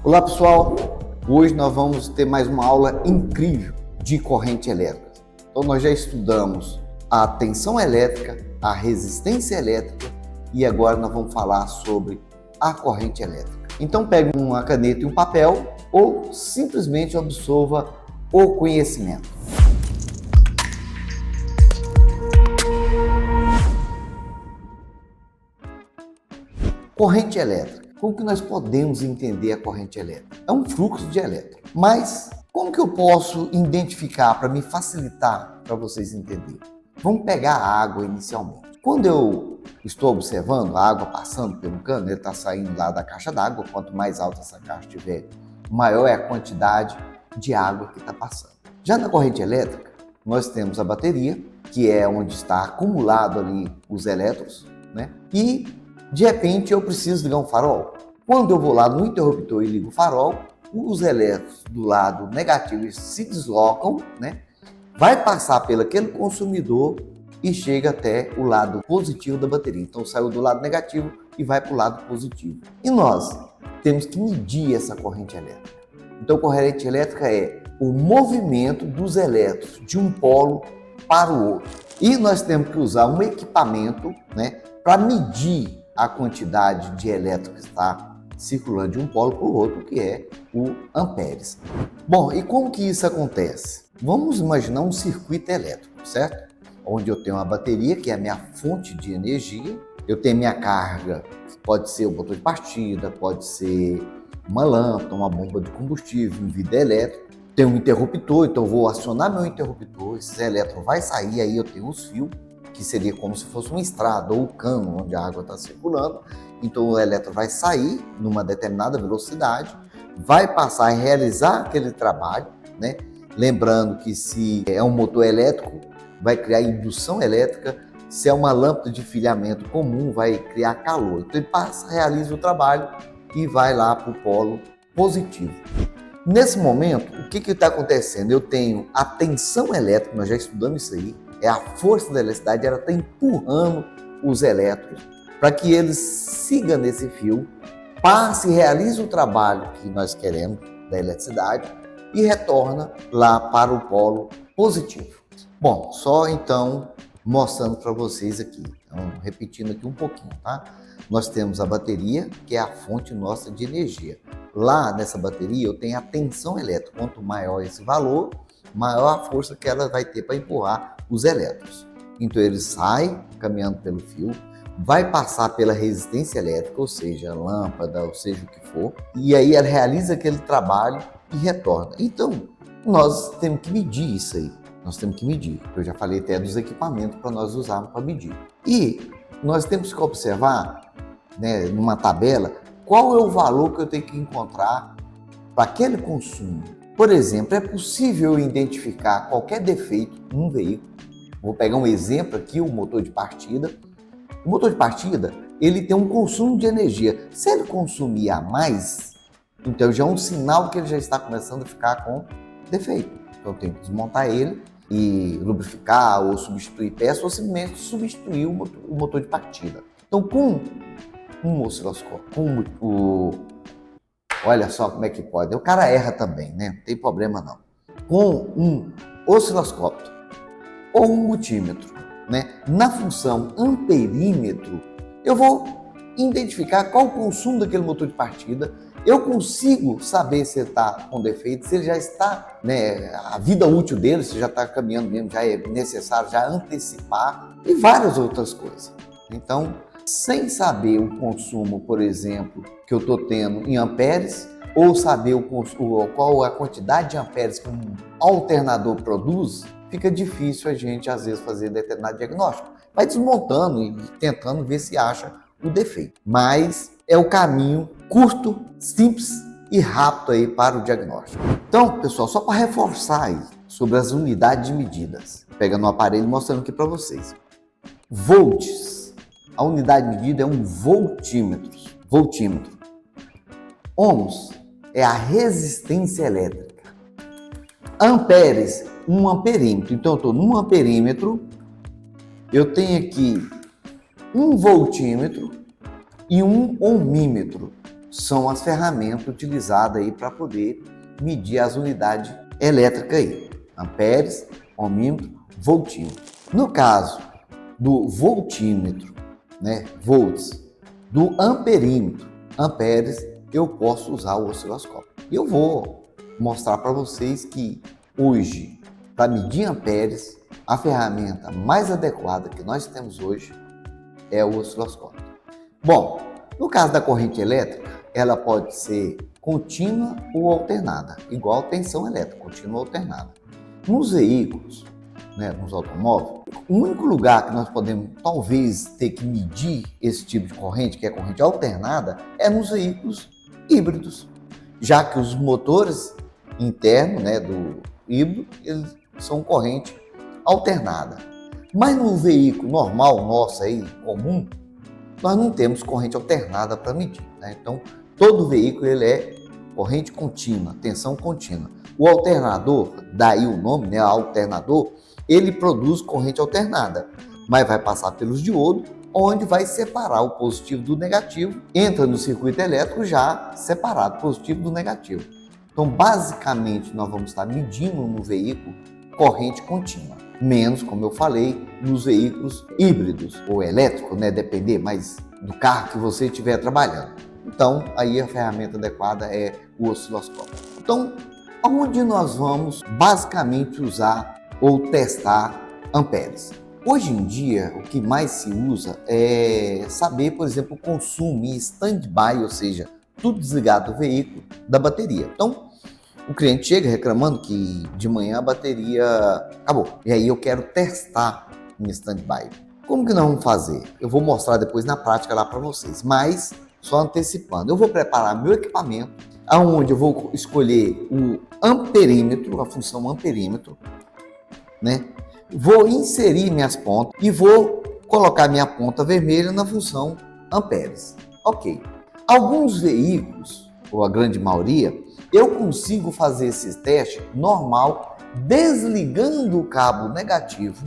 Olá pessoal, hoje nós vamos ter mais uma aula incrível de corrente elétrica. Então nós já estudamos a tensão elétrica, a resistência elétrica e agora nós vamos falar sobre a corrente elétrica. Então pegue uma caneta e um papel ou simplesmente absorva o conhecimento. Corrente elétrica. Como que nós podemos entender a corrente elétrica? É um fluxo de elétrons. Mas como que eu posso identificar para me facilitar para vocês entenderem? Vamos pegar a água inicialmente. Quando eu estou observando a água passando pelo cano, ele está saindo lá da caixa d'água. Quanto mais alta essa caixa estiver, maior é a quantidade de água que está passando. Já na corrente elétrica, nós temos a bateria, que é onde está acumulado ali os elétrons, né? E de repente eu preciso ligar um farol. Quando eu vou lá no interruptor e ligo o farol, os elétrons do lado negativo se deslocam, né? Vai passar pelo aquele consumidor e chega até o lado positivo da bateria. Então saiu do lado negativo e vai para o lado positivo. E nós temos que medir essa corrente elétrica. Então corrente elétrica é o movimento dos elétrons de um polo para o outro. E nós temos que usar um equipamento, né, para medir a quantidade de elétrons que está circulando de um polo para o outro, que é o amperes. Bom, e como que isso acontece? Vamos imaginar um circuito elétrico, certo? Onde eu tenho uma bateria, que é a minha fonte de energia, eu tenho minha carga, pode ser um motor de partida, pode ser uma lâmpada, uma bomba de combustível, um vidro elétrico, tem um interruptor, então eu vou acionar meu interruptor, esse elétron vai sair, aí eu tenho os fios, que seria como se fosse uma estrada ou um cano onde a água está circulando. Então o elétron vai sair numa determinada velocidade, vai passar a realizar aquele trabalho, né? Lembrando que se é um motor elétrico, vai criar indução elétrica, se é uma lâmpada de filhamento comum, vai criar calor. Então ele passa, realiza o trabalho e vai lá para o polo positivo. Nesse momento, o que está acontecendo? Eu tenho a tensão elétrica, nós já estudamos isso aí, é a força da eletricidade, ela está empurrando os elétrons para que eles sigam nesse fio, passe e realize o trabalho que nós queremos da eletricidade e retorna lá para o polo positivo. Bom, só então mostrando para vocês aqui, então, repetindo aqui um pouquinho, tá? Nós temos a bateria, que é a fonte nossa de energia. Lá nessa bateria eu tenho a tensão elétrica, quanto maior esse valor, maior a força que ela vai ter para empurrar os elétrons. Então ele sai caminhando pelo fio, vai passar pela resistência elétrica, ou seja, lâmpada, ou seja o que for, e aí ela realiza aquele trabalho e retorna. Então nós temos que medir isso aí, nós temos que medir. Eu já falei até dos equipamentos para nós usarmos para medir. E nós temos que observar, né, numa tabela, qual é o valor que eu tenho que encontrar para aquele consumo. Por exemplo, é possível identificar qualquer defeito num veículo. Vou pegar um exemplo aqui, o motor de partida. O motor de partida, ele tem um consumo de energia. Se ele consumir a mais, então já é um sinal que ele já está começando a ficar com defeito. Então eu tenho que desmontar ele e lubrificar ou substituir peça ou simplesmente substituir o motor de partida. Então com um osciloscópio, olha só como é que pode. O cara erra também, né? Não tem problema não. Com um osciloscópio ou um multímetro, né? Na função amperímetro, eu vou identificar qual o consumo daquele motor de partida. Eu consigo saber se ele está com defeito, se ele já está, né? A vida útil dele, se já está caminhando mesmo, já é necessário já antecipar e várias outras coisas. Então, sem saber o consumo, por exemplo, que eu estou tendo em amperes, ou saber qual a quantidade de amperes que um alternador produz, fica difícil a gente, às vezes, fazer determinado diagnóstico. Vai desmontando e tentando ver se acha o defeito. Mas é o caminho curto, simples e rápido aí para o diagnóstico. Então, pessoal, só para reforçar aí sobre as unidades de medidas, pegando o aparelho e mostrando aqui para vocês. Volts. A unidade de medida é um voltímetro. Ohms é a resistência elétrica. Amperes, um amperímetro. Então eu estou num amperímetro, eu tenho aqui um voltímetro e um ohmímetro. são as ferramentas utilizadas aí para poder medir as unidades elétricas aí, amperes, ohmímetro, voltímetro. No caso do voltímetro, né, volts, do amperímetro, amperes, eu posso usar o osciloscópio. Eu vou mostrar para vocês que hoje, para medir amperes, a ferramenta mais adequada que nós temos hoje é o osciloscópio. Bom, no caso da corrente elétrica, ela pode ser contínua ou alternada, igual tensão elétrica, contínua ou alternada. Nos veículos, né, nos automóveis, o único lugar que nós podemos talvez ter que medir esse tipo de corrente, que é corrente alternada, é nos veículos híbridos, já que os motores internos, né, do híbrido, eles são corrente alternada. Mas no veículo normal nosso aí, comum, nós não temos corrente alternada para medir, né? Então, todo veículo ele é corrente contínua, tensão contínua. O alternador, daí o nome, né, alternador, ele produz corrente alternada, mas vai passar pelos diodos, onde vai separar o positivo do negativo, entra no circuito elétrico já separado, positivo do negativo. Então, basicamente, nós vamos estar medindo no veículo corrente contínua, menos, como eu falei, nos veículos híbridos ou elétricos, né, depender mais do carro que você estiver trabalhando. Então, aí a ferramenta adequada é o osciloscópio. Então, onde nós vamos basicamente usar ou testar amperes? Hoje em dia, o que mais se usa é saber, por exemplo, o consumo em stand-by, ou seja, tudo desligado do veículo, da bateria. Então, o cliente chega reclamando que de manhã a bateria acabou. E aí eu quero testar em stand-by. Como que nós vamos fazer? Eu vou mostrar depois na prática lá para vocês, mas só antecipando. Eu vou preparar meu equipamento, aonde eu vou escolher o amperímetro, a função amperímetro, né? Vou inserir minhas pontas e vou colocar minha ponta vermelha na função amperes. Ok. Alguns veículos, ou a grande maioria, eu consigo fazer esse teste normal, desligando o cabo negativo,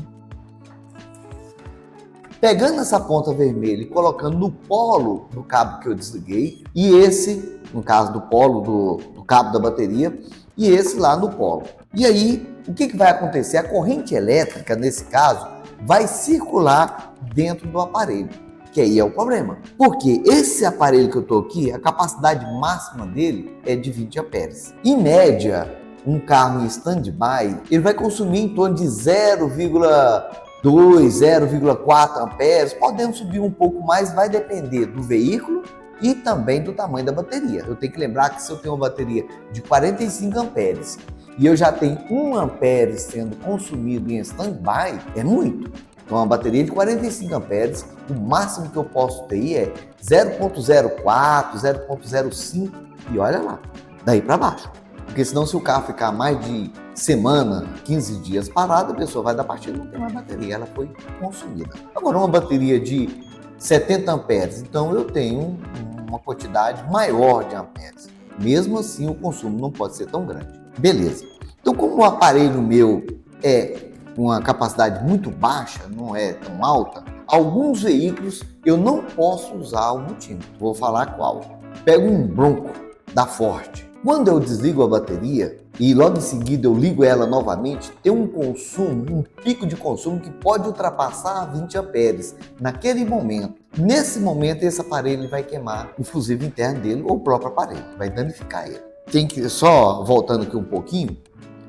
pegando essa ponta vermelha e colocando no polo do cabo que eu desliguei, e esse, no caso do polo do cabo da bateria, e esse lá no polo. E aí, o que vai acontecer? A corrente elétrica, nesse caso, vai circular dentro do aparelho, que aí é o problema. Porque esse aparelho que eu estou aqui, a capacidade máxima dele é de 20 amperes. Em média, um carro em stand-by, ele vai consumir em torno de 0,2, 0,4 amperes, podendo subir um pouco mais, vai depender do veículo e também do tamanho da bateria. Eu tenho que lembrar que se eu tenho uma bateria de 45 amperes e eu já tenho 1 ampere sendo consumido em stand-by, é muito. Então, uma bateria de 45 amperes, o máximo que eu posso ter é 0,04, 0,05 e olha lá, daí para baixo. Porque senão, se o carro ficar mais de semana, 15 dias parado, a pessoa vai dar partida e não tem mais bateria, ela foi consumida. Agora, uma bateria de 70 amperes, então eu tenho uma quantidade maior de amperes. Mesmo assim, o consumo não pode ser tão grande. Beleza. Então, como o aparelho meu é uma capacidade muito baixa, não é tão alta, alguns veículos eu não posso usar o multímetro. Vou falar qual. Pego um Bronco da Ford. Quando eu desligo a bateria e logo em seguida eu ligo ela novamente, tem um consumo, um pico de consumo que pode ultrapassar 20 amperes naquele momento. Nesse momento, esse aparelho vai queimar o fusível interno dele ou o próprio aparelho, vai danificar ele. Tem que, só voltando aqui um pouquinho,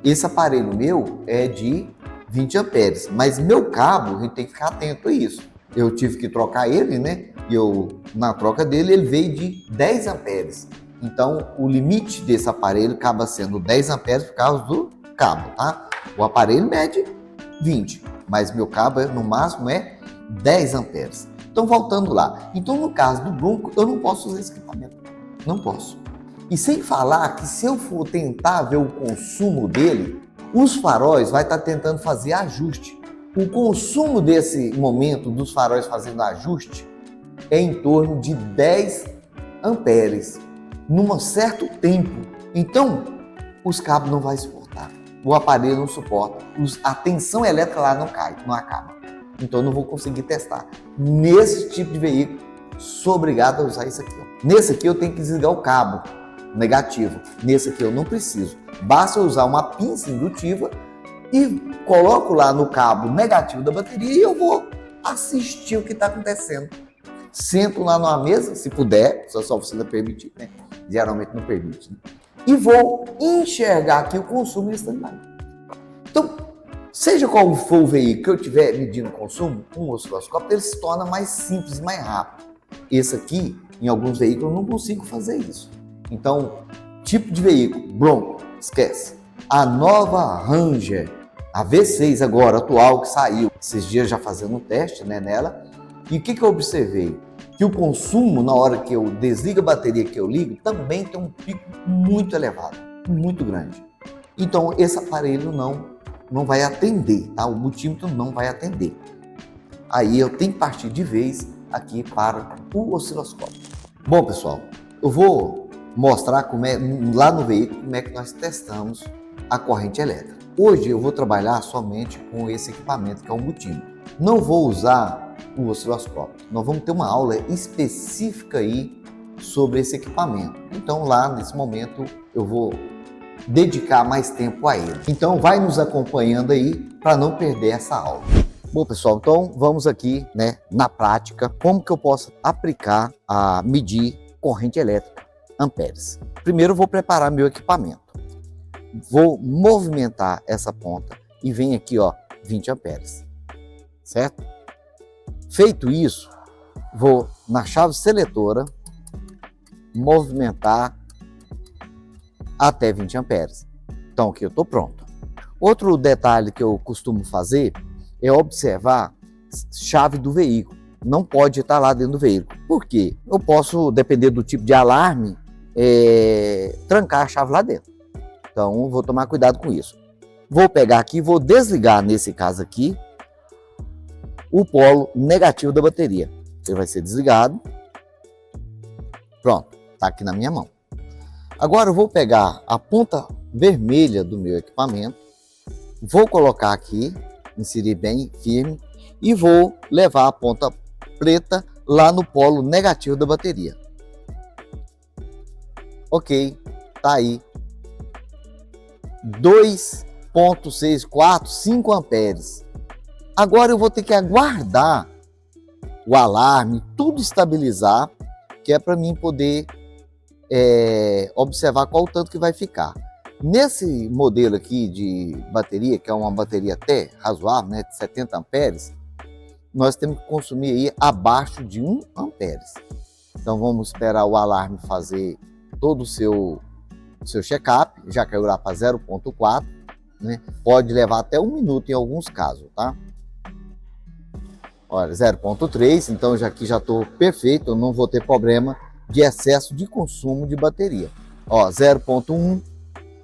esse aparelho meu é de 20 amperes, mas meu cabo, a gente tem que ficar atento a isso. Eu tive que trocar ele, né? E na troca dele, ele veio de 10 amperes. Então, o limite desse aparelho acaba sendo 10 amperes por causa do cabo, tá? O aparelho mede 20, mas meu cabo, no máximo, é 10 amperes. Então, voltando lá. Então, no caso do Bronco, eu não posso usar esse equipamento. Não posso. E sem falar que se eu for tentar ver o consumo dele, os faróis vai estar tentando fazer ajuste. O consumo desse momento dos faróis fazendo ajuste é em torno de 10 amperes. Num certo tempo. Então, os cabos não vão suportar. O aparelho não suporta. A tensão elétrica lá não cai, não acaba. Então, eu não vou conseguir testar. Nesse tipo de veículo, sou obrigado a usar isso aqui, ó. Nesse aqui eu tenho que desligar o cabo negativo. Nesse aqui eu não preciso. Basta eu usar uma pinça indutiva e coloco lá no cabo negativo da bateria e eu vou assistir o que está acontecendo. Sento lá numa mesa, se puder, se a sua oficina permitir, né? Geralmente não permite, né? E vou enxergar aqui o consumo em stand-by. Então, seja qual for o veículo que eu estiver medindo o consumo, um osciloscópio ele se torna mais simples, mais rápido. Esse aqui, em alguns veículos, eu não consigo fazer isso. Então, tipo de veículo, Bronco, esquece. A nova Ranger, a V6 agora, atual, que saiu esses dias já fazendo um teste, né, nela. E o que eu observei? Que o consumo, na hora que eu desligo a bateria que eu ligo, também tem um pico muito elevado, muito grande. Então, esse aparelho não vai atender, tá? O multímetro não vai atender. Aí eu tenho que partir de vez aqui para o osciloscópio. Bom, pessoal, eu vou mostrar lá no veículo como é que nós testamos a corrente elétrica. Hoje eu vou trabalhar somente com esse equipamento que é o multímetro. Não vou usar o osciloscópio. Nós vamos ter uma aula específica aí sobre esse equipamento. Então lá nesse momento eu vou dedicar mais tempo a ele. Então vai nos acompanhando aí para não perder essa aula. Bom, pessoal, então vamos aqui, né, na prática, como que eu posso aplicar a medir corrente elétrica amperes. Primeiro eu vou preparar meu equipamento. Vou movimentar essa ponta e vem aqui, ó, 20 amperes, certo? Feito isso, vou na chave seletora movimentar até 20 amperes. Então aqui eu estou pronto. Outro detalhe que eu costumo fazer é observar chave do veículo. Não pode estar lá dentro do veículo. Por quê? Eu posso, depender do tipo de alarme, trancar a chave lá dentro. Então, vou tomar cuidado com isso. Vou pegar aqui, vou desligar, nesse caso aqui, o polo negativo da bateria. Ele vai ser desligado. Pronto, está aqui na minha mão. Agora eu vou pegar a ponta vermelha do meu equipamento, vou colocar aqui, inserir bem firme e vou levar a ponta preta lá no polo negativo da bateria. Ok, tá aí. 2,64, 5 amperes. Agora eu vou ter que aguardar o alarme, tudo estabilizar, que é para mim poder observar qual o tanto que vai ficar. Nesse modelo aqui de bateria, que é uma bateria até razoável, né, de 70 amperes, nós temos que consumir aí abaixo de 1 amperes. Então vamos esperar o alarme fazer todo o seu check-up, já caiu lá para 0,4, né? Pode levar até 1 minuto em alguns casos, tá? Olha, 0,3, então aqui já estou perfeito, eu não vou ter problema de excesso de consumo de bateria. Ó, 0,1,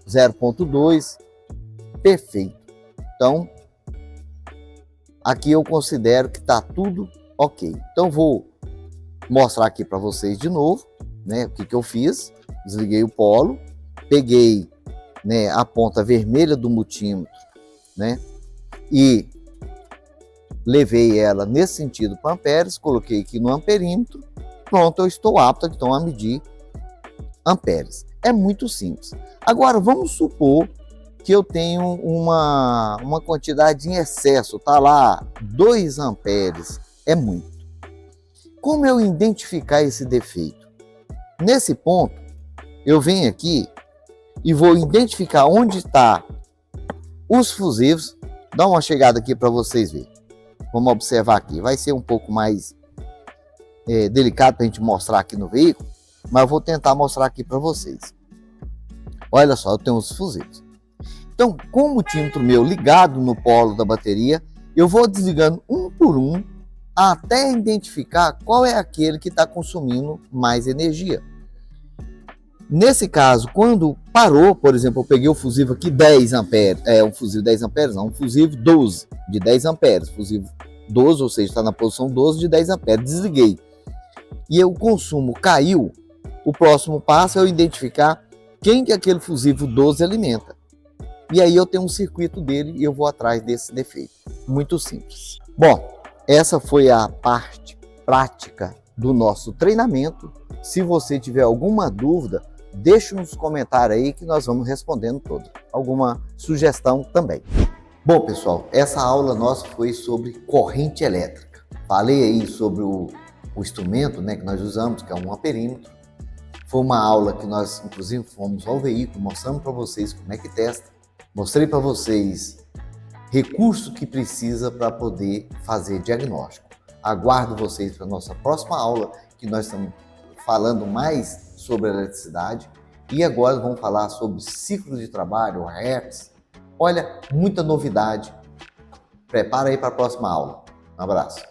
0,2, perfeito. Então, aqui eu considero que está tudo ok. Então, vou mostrar aqui para vocês de novo, né, o que eu fiz. Desliguei o polo, peguei, né, a ponta vermelha do multímetro, né, e levei ela nesse sentido para amperes, coloquei aqui no amperímetro, pronto, eu estou apto então a medir amperes. É muito simples. Agora vamos supor que eu tenho uma quantidade em excesso, tá lá 2 amperes, é muito. Como eu identificar esse defeito? Nesse ponto, eu venho aqui e vou identificar onde está os fusíveis. Dá uma chegada aqui para vocês verem. Vamos observar aqui. Vai ser um pouco mais delicado para a gente mostrar aqui no veículo, mas eu vou tentar mostrar aqui para vocês. Olha só, eu tenho os fusíveis. Então, com o multímetro meu ligado no polo da bateria, eu vou desligando um por um até identificar qual é aquele que está consumindo mais energia. Nesse caso, quando parou, por exemplo, eu peguei o fusível aqui 10 amperes, um fusível 10 amperes, não, um fusível 12 de 10 amperes, fusível 12, ou seja, está na posição 12 de 10 amperes, desliguei. E o consumo caiu, o próximo passo é eu identificar quem que aquele fusível 12 alimenta. E aí eu tenho um circuito dele e eu vou atrás desse defeito. Muito simples. Bom, essa foi a parte prática do nosso treinamento. Se você tiver alguma dúvida, deixe nos comentários aí que nós vamos respondendo todos. Alguma sugestão também. Bom, pessoal, essa aula nossa foi sobre corrente elétrica. Falei aí sobre o instrumento, né, que nós usamos, que é um amperímetro. Foi uma aula que nós, inclusive, fomos ao veículo, mostramos para vocês como é que testa. Mostrei para vocês recurso que precisa para poder fazer diagnóstico. Aguardo vocês para a nossa próxima aula, que nós estamos falando mais sobre eletricidade. E agora vamos falar sobre ciclo de trabalho, hertz. Olha, muita novidade. Prepara aí para a próxima aula. Um abraço.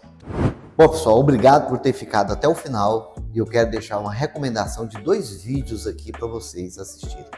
Bom, pessoal, obrigado por ter ficado até o final. E eu quero deixar uma recomendação de 2 vídeos aqui para vocês assistirem.